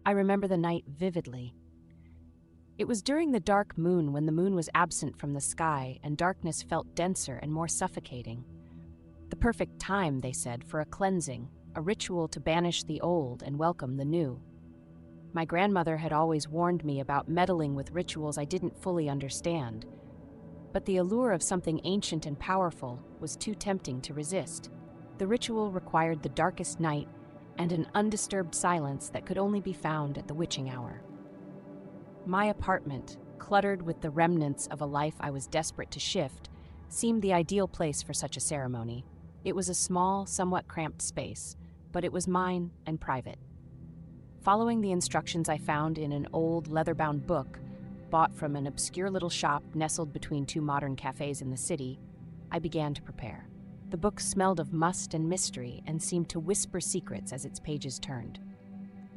I remember the night vividly. It was during the dark moon, when the moon was absent from the sky and darkness felt denser and more suffocating. The perfect time, they said, for a cleansing, a ritual to banish the old and welcome the new. My grandmother had always warned me about meddling with rituals I didn't fully understand, but the allure of something ancient and powerful was too tempting to resist. The ritual required the darkest night and an undisturbed silence that could only be found at the witching hour. My apartment, cluttered with the remnants of a life I was desperate to shift, seemed the ideal place for such a ceremony. It was a small, somewhat cramped space, but it was mine and private. Following the instructions I found in an old leather-bound book, bought from an obscure little shop nestled between two modern cafes in the city, I began to prepare. The book smelled of must and mystery and seemed to whisper secrets as its pages turned.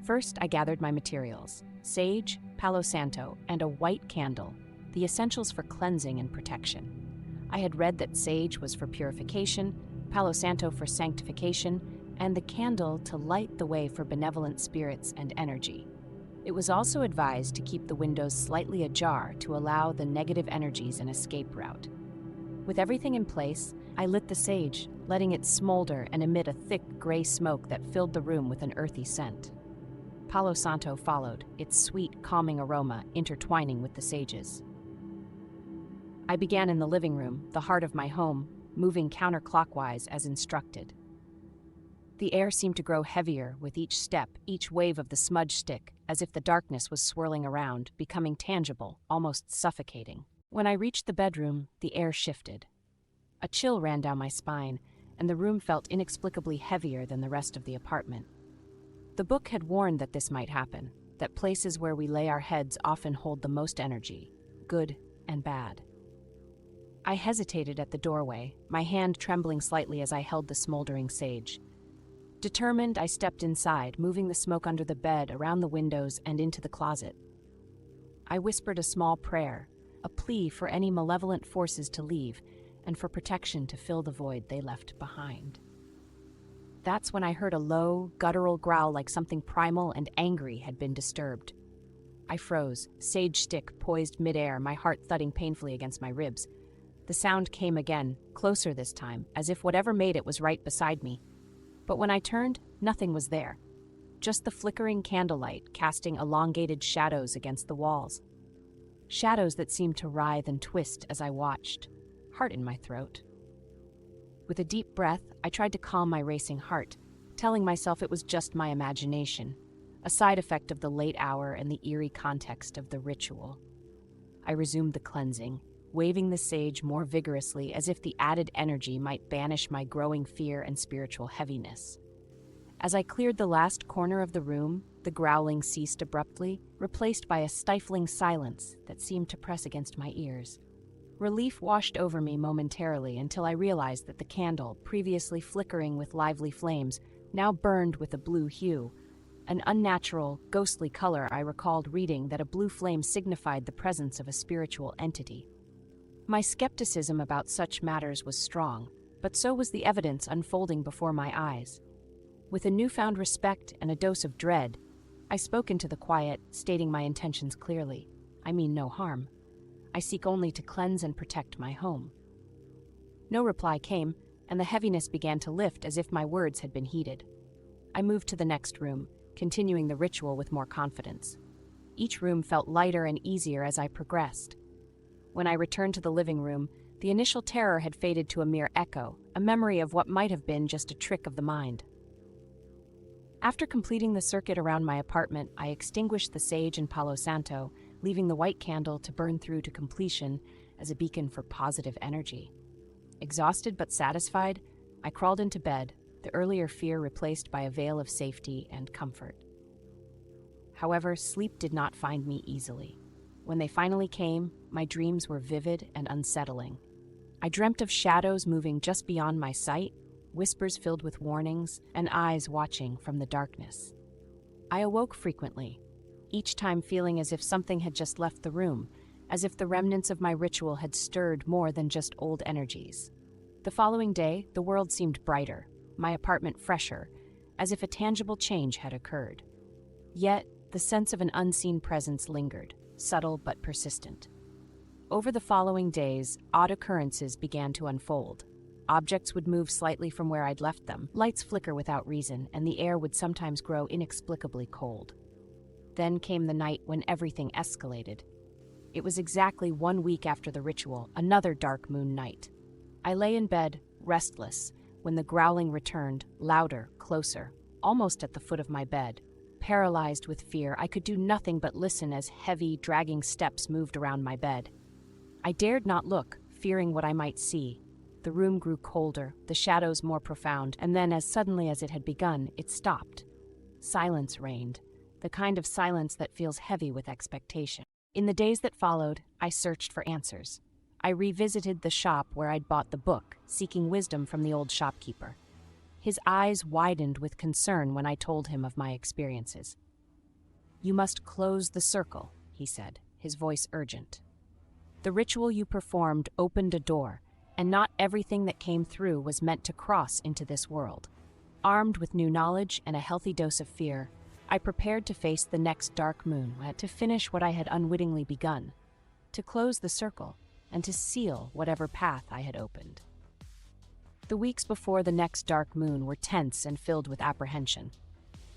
First, I gathered my materials: sage, palo santo, and a white candle, the essentials for cleansing and protection. I had read that sage was for purification, palo santo for sanctification, and the candle to light the way for benevolent spirits and energy. It was also advised to keep the windows slightly ajar to allow the negative energies an escape route. With everything in place, I lit the sage, letting it smolder and emit a thick gray smoke that filled the room with an earthy scent. Palo Santo followed, its sweet, calming aroma intertwining with the sage's. I began in the living room, the heart of my home, moving counterclockwise as instructed. The air seemed to grow heavier with each step, each wave of the smudge stick, as if the darkness was swirling around, becoming tangible, almost suffocating. When I reached the bedroom, the air shifted. A chill ran down my spine, and the room felt inexplicably heavier than the rest of the apartment. The book had warned that this might happen, that places where we lay our heads often hold the most energy, good and bad. I hesitated at the doorway, my hand trembling slightly as I held the smoldering sage. Determined, I stepped inside, moving the smoke under the bed, around the windows, and into the closet. I whispered a small prayer, a plea for any malevolent forces to leave, and for protection to fill the void they left behind. That's when I heard a low, guttural growl like something primal and angry had been disturbed. I froze, sage stick poised midair, my heart thudding painfully against my ribs. The sound came again, closer this time, as if whatever made it was right beside me. But when I turned, nothing was there. Just the flickering candlelight casting elongated shadows against the walls. Shadows that seemed to writhe and twist as I watched, heart in my throat. With a deep breath, I tried to calm my racing heart, telling myself it was just my imagination, a side effect of the late hour and the eerie context of the ritual. I resumed the cleansing, waving the sage more vigorously as if the added energy might banish my growing fear and spiritual heaviness. As I cleared the last corner of the room, the growling ceased abruptly, replaced by a stifling silence that seemed to press against my ears. Relief washed over me momentarily until I realized that the candle, previously flickering with lively flames, now burned with a blue hue, an unnatural, ghostly color I recalled reading that a blue flame signified the presence of a spiritual entity. My skepticism about such matters was strong, but so was the evidence unfolding before my eyes. With a newfound respect and a dose of dread, I spoke into the quiet, stating my intentions clearly. I mean no harm. I seek only to cleanse and protect my home. No reply came, and the heaviness began to lift as if my words had been heeded. I moved to the next room, continuing the ritual with more confidence. Each room felt lighter and easier as I progressed. When I returned to the living room, the initial terror had faded to a mere echo, a memory of what might have been just a trick of the mind. After completing the circuit around my apartment, I extinguished the sage and Palo Santo, leaving the white candle to burn through to completion as a beacon for positive energy. Exhausted but satisfied, I crawled into bed, the earlier fear replaced by a veil of safety and comfort. However, sleep did not find me easily. When they finally came, my dreams were vivid and unsettling. I dreamt of shadows moving just beyond my sight, whispers filled with warnings, and eyes watching from the darkness. I awoke frequently, each time feeling as if something had just left the room, as if the remnants of my ritual had stirred more than just old energies. The following day, the world seemed brighter, my apartment fresher, as if a tangible change had occurred. Yet, The sense of an unseen presence lingered, subtle but persistent. Over the following days, odd occurrences began to unfold. Objects would move slightly from where I'd left them, lights flicker without reason, and the air would sometimes grow inexplicably cold. Then came the night when everything escalated. It was exactly 1 week after the ritual, another dark moon night. I lay in bed, restless, when the growling returned, louder, closer, almost at the foot of my bed. Paralyzed with fear, I could do nothing but listen as heavy, dragging steps moved around my bed. I dared not look, fearing what I might see. The room grew colder, the shadows more profound, and then, as suddenly as it had begun, it stopped. Silence reigned, the kind of silence that feels heavy with expectation. In the days that followed, I searched for answers. I revisited the shop where I'd bought the book, seeking wisdom from the old shopkeeper. His eyes widened with concern when I told him of my experiences. "You must close the circle," he said, his voice urgent. "The ritual you performed opened a door, and not everything that came through was meant to cross into this world." Armed with new knowledge and a healthy dose of fear, I prepared to face the next dark moon, to finish what I had unwittingly begun, to close the circle, and to seal whatever path I had opened. The weeks before the next dark moon were tense and filled with apprehension.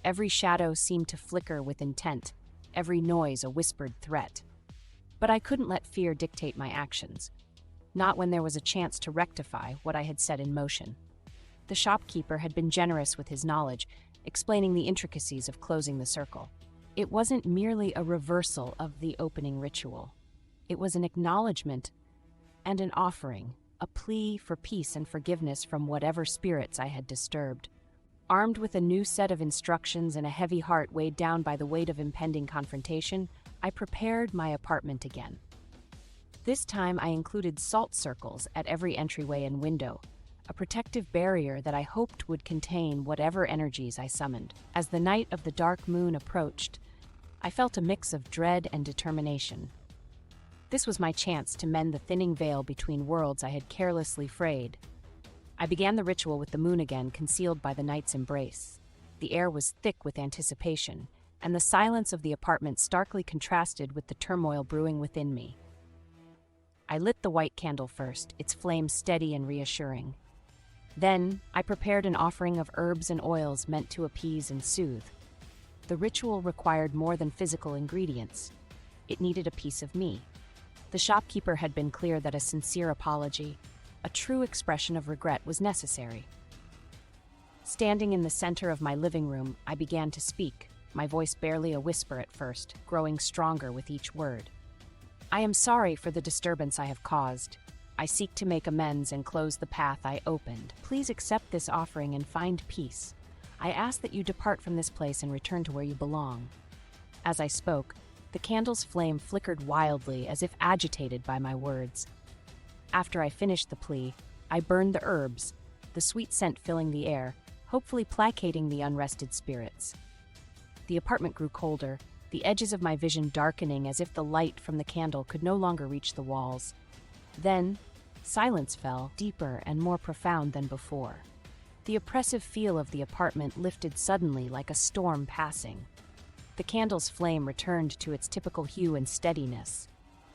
Every shadow seemed to flicker with intent, every noise a whispered threat. But I couldn't let fear dictate my actions, not when there was a chance to rectify what I had set in motion. The shopkeeper had been generous with his knowledge, explaining the intricacies of closing the circle. It wasn't merely a reversal of the opening ritual. It was an acknowledgement and an offering, a plea for peace and forgiveness from whatever spirits I had disturbed. Armed with a new set of instructions and a heavy heart weighed down by the weight of impending confrontation, I prepared my apartment again. This time I included salt circles at every entryway and window, a protective barrier that I hoped would contain whatever energies I summoned. As the night of the dark moon approached, I felt a mix of dread and determination. This was my chance to mend the thinning veil between worlds I had carelessly frayed. I began the ritual with the moon again, concealed by the night's embrace. The air was thick with anticipation, and the silence of the apartment starkly contrasted with the turmoil brewing within me. I lit the white candle first, its flame steady and reassuring. Then, I prepared an offering of herbs and oils meant to appease and soothe. The ritual required more than physical ingredients. It needed a piece of me. The shopkeeper had been clear that a sincere apology, a true expression of regret, was necessary. Standing in the center of my living room, I began to speak, my voice barely a whisper at first, growing stronger with each word. "I am sorry for the disturbance I have caused. I seek to make amends and close the path I opened. Please accept this offering and find peace. I ask that you depart from this place and return to where you belong." As I spoke, the candle's flame flickered wildly, as if agitated by my words. After I finished the plea, I burned the herbs, the sweet scent filling the air, hopefully placating the unrested spirits. The apartment grew colder, the edges of my vision darkening as if the light from the candle could no longer reach the walls. Then, silence fell, deeper and more profound than before. The oppressive feel of the apartment lifted suddenly like a storm passing. The candle's flame returned to its typical hue and steadiness.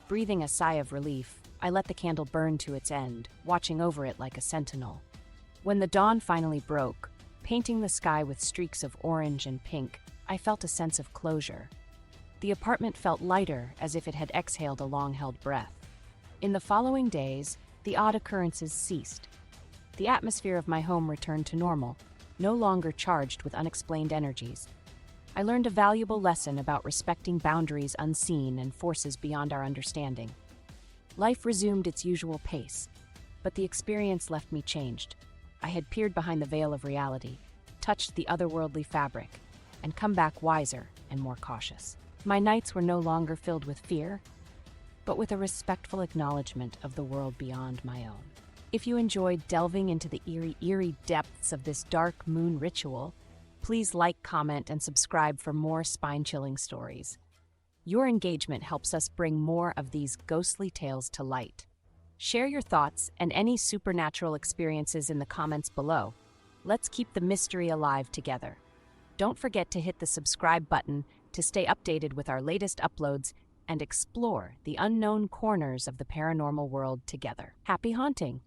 Breathing a sigh of relief, I let the candle burn to its end, watching over it like a sentinel. When the dawn finally broke, painting the sky with streaks of orange and pink, I felt a sense of closure. The apartment felt lighter, as if it had exhaled a long-held breath. In the following days, the odd occurrences ceased. The atmosphere of my home returned to normal, no longer charged with unexplained energies. I learned a valuable lesson about respecting boundaries unseen and forces beyond our understanding. Life resumed its usual pace, but the experience left me changed. I had peered behind the veil of reality, touched the otherworldly fabric, and come back wiser and more cautious. My nights were no longer filled with fear, but with a respectful acknowledgement of the world beyond my own. If you enjoyed delving into the eerie depths of this dark moon ritual, please like, comment, and subscribe for more spine-chilling stories. Your engagement helps us bring more of these ghostly tales to light. Share your thoughts and any supernatural experiences in the comments below. Let's keep the mystery alive together. Don't forget to hit the subscribe button to stay updated with our latest uploads and explore the unknown corners of the paranormal world together. Happy haunting!